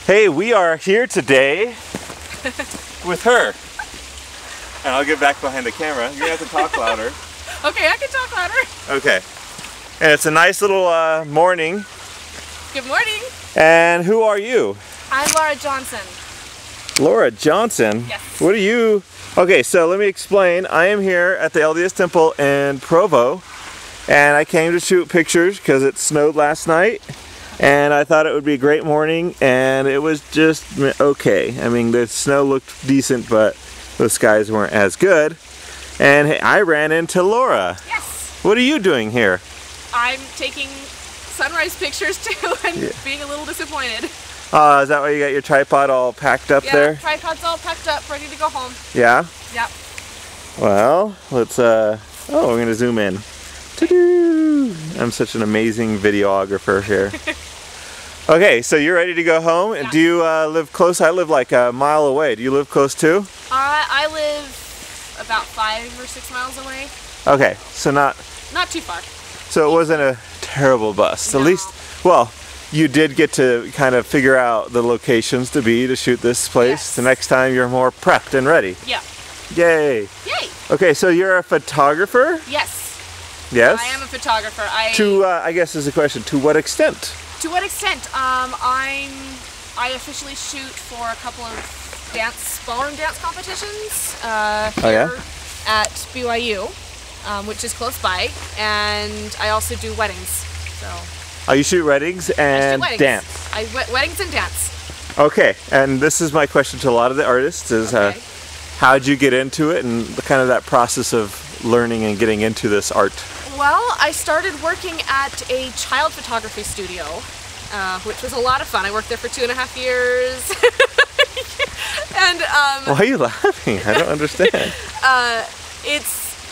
Hey, we are here today with her. And I'll get back behind the camera. You're gonna have to talk louder. Okay, I can talk louder. Okay. And it's a nice little morning. Good morning. And who are you? I'm Laura Johnson. Laura Johnson? Yes. What are you? Okay, so let me explain. I am here at the LDS Temple in Provo, and I came to shoot pictures because it snowed last night, and I thought it would be a great morning, and it was just okay. I mean, the snow looked decent, but the skies weren't as good. And hey, I ran into Laura. Yes. What are you doing here? I'm taking sunrise pictures too and being a little disappointed. Is that why you got your tripod all packed up there? Yeah, tripod's all packed up, ready to go home. Yeah? Yep. Well, let's, oh, we're gonna zoom in. Ta-doo! I'm such an amazing videographer here. Okay, so you're ready to go home? Yeah. Do you live close? I live like a mile away. Do you live close too? I live about 5 or 6 miles away. Okay, so not too far. So it wasn't a terrible bus. No. At least, well, you did get to kind of figure out the locations to shoot this place. Yes. The next time you're more prepped and ready. Yeah. Yay! Yay! Okay, so you're a photographer? Yes. Yes? I am a photographer. I guess is the question, to what extent? To what extent? I officially shoot for a couple of ballroom dance competitions here at BYU, which is close by, and I also do weddings. So. Oh, you shoot weddings and dance? Weddings and dance. Okay, and this is my question to a lot of the artists is how'd you get into it and kind of that process of learning and getting into this art? Well, I started working at a child photography studio, which was a lot of fun. I worked there for 2.5 years. And why are you laughing? I don't understand.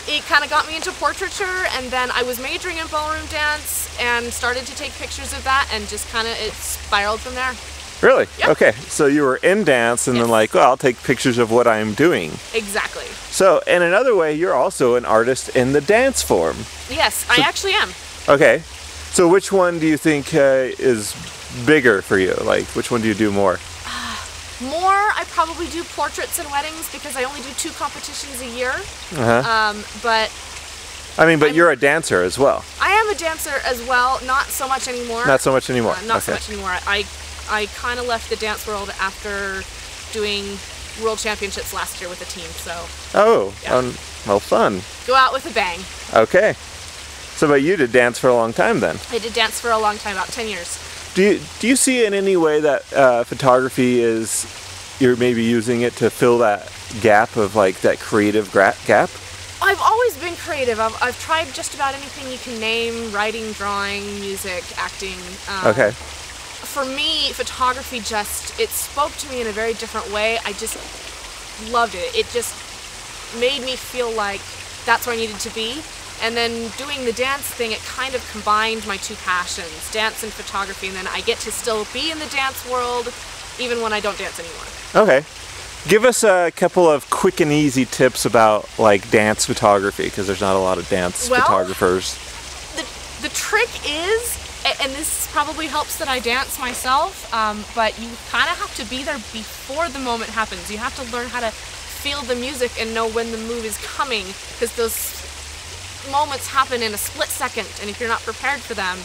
It kind of got me into portraiture, and then I was majoring in ballroom dance and started to take pictures of that, and just kind of it spiraled from there. Really? Yep. Okay, so you were in dance and then like, well, I'll take pictures of what I'm doing. Exactly. So, in another way, you're also an artist in the dance form. Yes, I actually am. Okay, so which one do you think is bigger for you? Like, which one do you do more? I probably do portraits and weddings because I only do 2 competitions a year. But I mean, but you're a dancer as well. I am a dancer as well, not so much anymore. Not so much anymore. Not so much anymore. I kind of left the dance world after doing World Championships last year with the team, so. Oh, well, fun. Go out with a bang. Okay. So, but you did dance for a long time then? I did dance for a long time, about 10 years. Do you see in any way that photography you're maybe using it to fill that gap of like that creative gap? I've always been creative. I've tried just about anything you can name: writing, drawing, music, acting. Okay. For me, photography it spoke to me in a very different way. I just loved it. It just made me feel like that's where I needed to be. And then doing the dance thing, it kind of combined my 2 passions, dance and photography, and then I get to still be in the dance world even when I don't dance anymore. Okay. Give us a couple of quick and easy tips about like dance photography, because there's not a lot of dance photographers. The trick is, and this probably helps that I dance myself, but you kind of have to be there before the moment happens. You have to learn how to feel the music and know when the move is coming, because those moments happen in a split second, and if you're not prepared for them,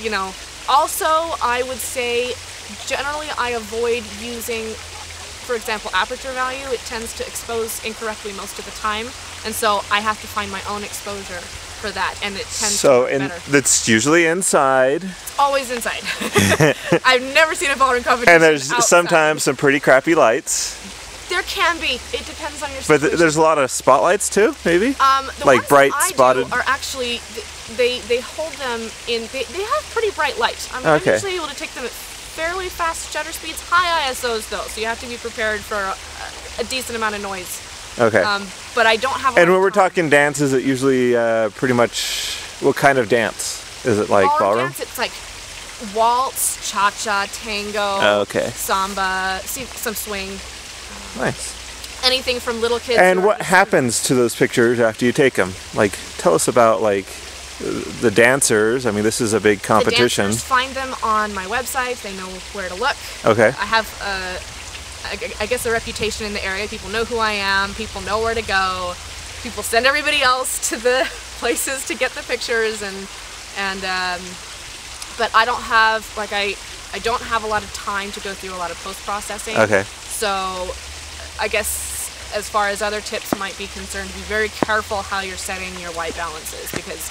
you know. Also, I would say generally I avoid using, for example, aperture value. It tends to expose incorrectly most of the time, and so I have to find my own exposure for that, and it tends to be better. So that's usually inside? Always inside. I've never seen a ballroom competition and there's outside. Sometimes some pretty crappy lights. There can be. It depends on your situation. But there's a lot of spotlights too, maybe? The like ones bright that I spotted? do are actually, they hold them in, they have pretty bright light. I'm usually able to take them at fairly fast shutter speeds, high ISOs though, so you have to be prepared for a decent amount of noise. Okay. But I don't have a And when we're talking dance, is it usually pretty much, what kind of dance? Is it like ballroom? Dance, it's like waltz, cha-cha, tango, samba, some swing. Nice. Anything from little kids. And what happens to those pictures after you take them? Like, tell us about like the dancers? I mean, this is a big competition. The dancers find them on my website. They know where to look. Okay. I have, I guess, a reputation in the area. People know who I am. People know where to go. People send everybody else to the places to get the pictures, but I don't have, like, I don't have a lot of time to go through a lot of post-processing. Okay. So I guess as far as other tips might be concerned, be very careful how you're setting your white balances, because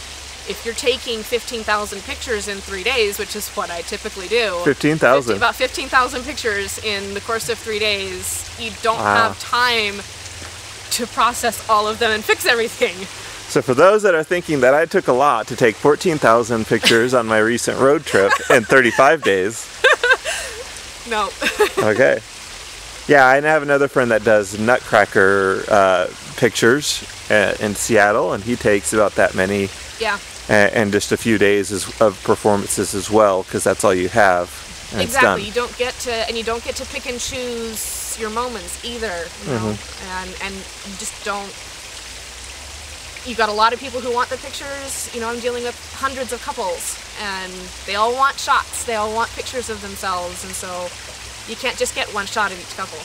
if you're taking 15,000 pictures in 3 days, which is what I typically do. 15,000? About 15,000 pictures in the course of 3 days, you don't Wow. have time to process all of them and fix everything. So for those that are thinking that I took a lot to take 14,000 pictures on my recent road trip in 35 days. No. Okay. Yeah, I have another friend that does Nutcracker pictures in Seattle, and he takes about that many. Yeah. And just a few days of performances as well, because that's all you have. And Exactly. It's You don't get to pick and choose your moments either. You know? And you just don't. You got a lot of people who want the pictures. You know, I'm dealing with hundreds of couples, and they all want shots. They all want pictures of themselves, and so you can't just get one shot of each couple.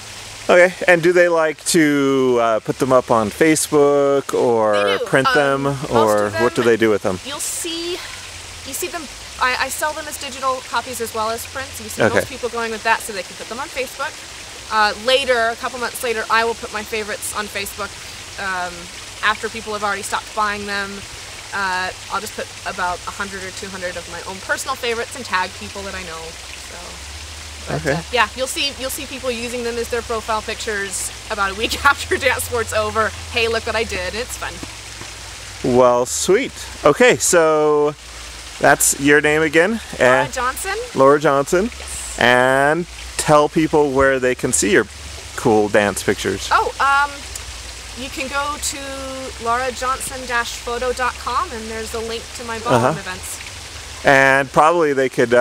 Okay, and do they like to put them up on Facebook or They do. print them, Most or of them, what do they do with them? You see them. I sell them as digital copies as well as prints. You see Okay. most people going with that, so they can put them on Facebook. Later, a couple months later, I will put my favorites on Facebook. After people have already stopped buying them, I'll just put about 100 or 200 of my own personal favorites and tag people that I know. So, but, Okay. yeah, you'll see people using them as their profile pictures about a week after dance sport's over. Hey, look what I did! It's fun. Well, sweet. Okay, so that's your name again? Laura Johnson. Laura Johnson. Yes. And tell people where they can see your cool dance pictures. Oh, you can go to laurajohnson-photo.com, and there's a link to my ballroom events. And probably they could,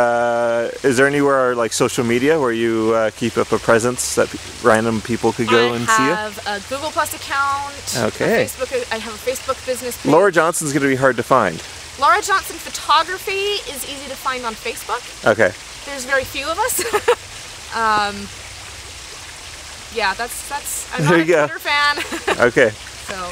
is there anywhere like social media where you keep up a presence that random people could go and see you? I have a Google Plus account. Okay. I have a Facebook business page. Laura Johnson's going to be hard to find. Laura Johnson Photography is easy to find on Facebook. Okay. There's very few of us. Yeah, that's. I'm not a Twitter fan. Okay. So.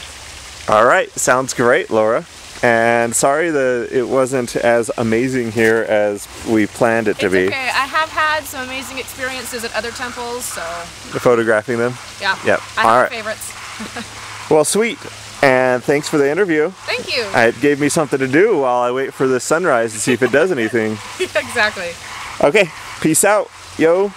All right. Sounds great, Laura. And sorry that it wasn't as amazing here as we planned it to be. It's okay. I have had some amazing experiences at other temples, so. Photographing them? Yeah. Yep. I have favorites. Well, sweet. And thanks for the interview. Thank you. It gave me something to do while I wait for the sunrise to see if it does anything. Exactly. Okay. Peace out. Yo.